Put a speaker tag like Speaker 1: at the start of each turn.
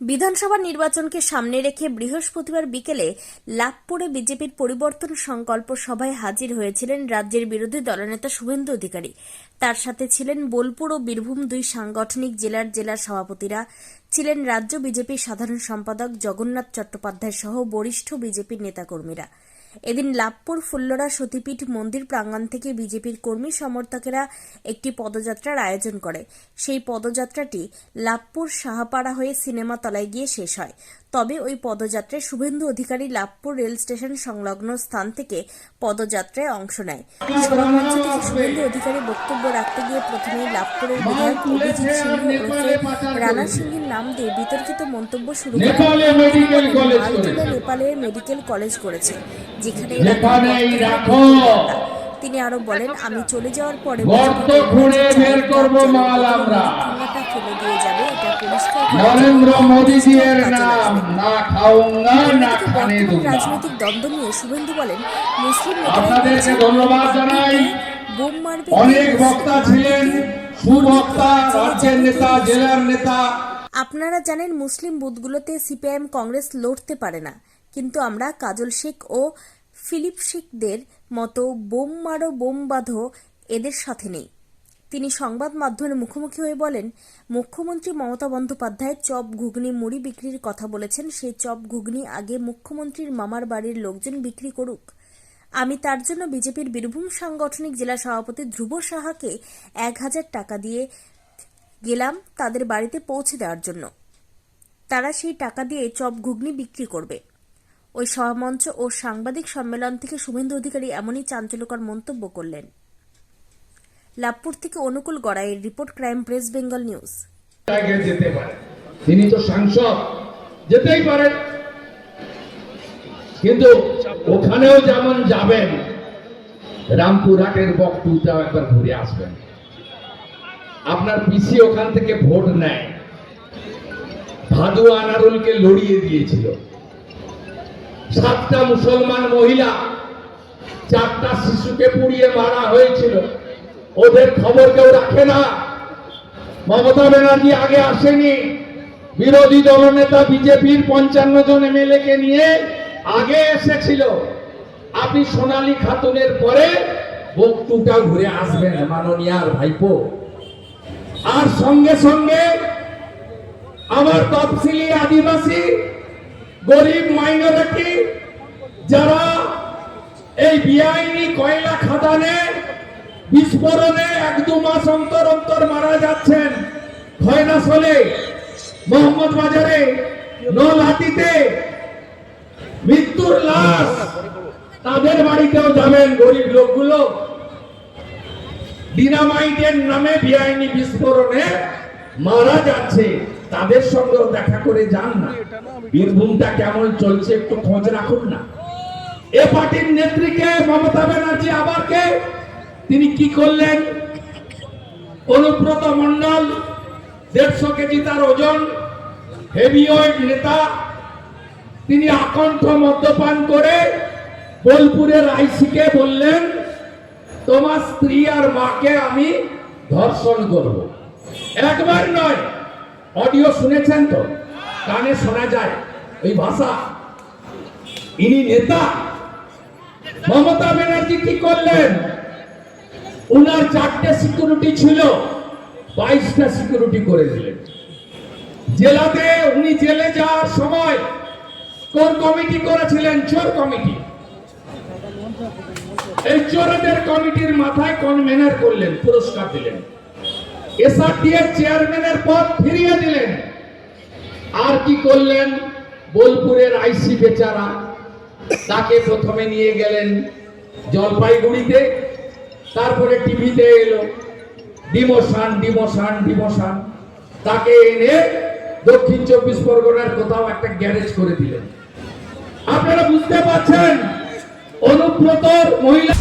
Speaker 1: বিধানসভা নির্বাচনকে সামনে রেখে বৃহস্পতিবার বিকেলে লাভপুরে বিজেপির পরিবর্তন সংকল্প সভায় হাজির হয়েছিলেন রাজ্যের বিরোধী দলনেতা শুভেন্দু অধিকারী। তার সাথে ছিলেন বোলপুর ও বীরভূম দুই সাংগঠনিক জেলার সভাপতিরা, ছিলেন রাজ্য বিজেপির সাধারণ সম্পাদক জগন্নাথ চট্টোপাধ্যায় সহ বরিষ্ঠ বিজেপির নেতাকর্মীরা। এদিন লাভপুর ফুল্লরা সতীপীঠ মন্দির প্রাঙ্গণ থেকে বিজেপির কর্মী সমর্থকেরা একটি পদযাত্রার আয়োজন করে। সেই পদযাত্রাটি লাভপুর সাহাপাড়া হয়ে সিনেমা তলায় গিয়ে শেষ হয়। তবে ওই পদযাত্রায় শুভেন্দু অধিকারী লাভপুর রেল স্টেশন সংলগ্ন স্থান থেকে পদযাত্রায় অংশ নেয়। সভামঞ্চ থেকে শুভেন্দু অধিকারী বক্তব্য রাখতে গিয়ে প্রথমেই লাভপুরের বিধায়ক অভিজিৎ সিংহ ওরফে রানা সিংহের নাম দিয়ে বিতর্কিত মন্তব্য শুরু করেন। মালদা নেপালে মেডিকেল কলেজ করেছে, যেখানে তিনি আরো বলেন, আমি চলে যাওয়ার পরে ঠোঙাটা ফেলে দিয়ে যাবে, এটা পরিষ্কার রাজনৈতিক দ্বন্দ্ব নিয়ে শুভেন্দু বলেন, মুসলিম
Speaker 2: ধন্যবাদ জানাই।
Speaker 1: বোম মারবে,
Speaker 2: অনেক বক্তা ছিলেন, সুবক্তা, রাজ্যের নেতা, জেলার নেতা।
Speaker 1: আপনারা জানেন মুসলিম বুথগুলোতে সিপিআইএম কংগ্রেস লড়তে পারে না, কিন্তু আমরা কাজল শেখ ও ফিলিপ শেখদের মতো বোম মারো বোম বাঁধো এদের সাথে নেই। তিনি সংবাদ মাধ্যমের মুখোমুখি হয়ে বলেন, মুখ্যমন্ত্রী মমতা বন্দ্যোপাধ্যায় চপ ঘুগনি মুড়ি বিক্রির কথা বলেছেন, সেই চপ ঘুগনি আগে মুখ্যমন্ত্রীর মামার বাড়ির লোকজন বিক্রি করুক। আমি তার জন্য বিজেপির বীরভূম সাংগঠনিক জেলা সভাপতি ধ্রুব সাহাকে 1000 টাকা দিয়ে গেলাম তাদের বাড়িতে পৌঁছে দেওয়ার জন্য। তারা সেই টাকা দিয়ে চপ ঘুগনি বিক্রি করবে। ওই সভামঞ্চ ও সাংবাদিক সম্মেলন থেকে শুভেন্দু অধিকারী এমনই চাঞ্চল্যকর মন্তব্য করলেন। লাভপুর থেকে অনুকূল গড়াইয়ের report, crime press, Bengal news.
Speaker 2: তিনি তো সাংসদ, যেতেই পারেন, কিন্তু ওখানেও যেমন যাবেন, রামপুরহাটের বকটুটাও একবার ঘুরে আসবেন। আপনার পিসি ওখান থেকে ভোট নেয়, ভাদু আনারুলকে লড়িয়ে দিয়েছিল। 7টা মুসলমান মহিলা, 4টা শিশুকে পুড়িয়ে মারা হয়েছিল। ওদের খবর কেউ রাখে না। মমতা ব্যানার্জি আগে আসেনি, বিরোধী দলনেতা বিজেপির 55 জন এমএলএ কে নিয়ে আগে এসেছিল। আপনি সোনালী খাতুনের পরে বকটুটা ঘুরে আসবেন মাননীয়ার ভাইপো। আর সঙ্গে সঙ্গে আমার তফসিলি আদিবাসী, গরিব মাইনরিটি যারা এই বেআইনি কয়লা খাদানে বিস্ফোরণে 1-2 মাস অন্তর অন্তর মারা যাচ্ছেন, খয়নাসলে, মোহাম্মদ বাজারে, নলহাটিতে মৃত্যুর লাশ, তাদের বাড়িতেও যাবেন। গরিব লোকগুলো ডিনামাইটের নামে বেআইনি বিস্ফোরণে মারা যাচ্ছে, তাদের সঙ্গেও দেখা করে যান না। বীরভূমটা কেমন চলছে একটু খোঁজ রাখুন না। এ পার্টির নেত্রীকে মমতা ব্যানার্জি আবার কে, তিনি কি করলেন? অনুব্রত মণ্ডল 150 কেজি তার ওজন, হেভিওয়েট নেতা, তিনি আকণ্ঠ মদ্যপান করে বোলপুরের আইসিকে বললেন, তোমার স্ত্রী আর মাকে আমি ধর্ষণ করব। একবার নয়, অডিও শুনেছেন তো, কানে শোনা যায় ওই ভাষা। ইনি নেতা। মমতা ব্যানার্জি কি করলেন? উনার 4টে সিকিউরিটি ছিল, 22টা সিকিউরিটি করে দিলেন। জেলাতে উনি জেলে যাওয়ার সময় কোর কমিটি করেছিলেন, চোর কমিটি। এই চোরদের কমিটির মাথায় কনভেনার করলেন, পুরস্কার দিলেন। এসআরটিএর চেয়ারম্যানের পদ ফিরিয়ে দিলেন। আর কি করলেন? বোলপুরের আইসি বেচারা, তাকে প্রথমে নিয়ে গেলেন জলপাইগুড়িতে, তারপরে টিভিতে এলো ডিমোশন ডিমোশন ডিমোশন, তাকে এনে দক্ষিণ 24 পরগনার কোথাও একটা গ্যারেজ করে দিলেন। আপনারা বুঝতে পারছেন অনুব্রতর মহিলা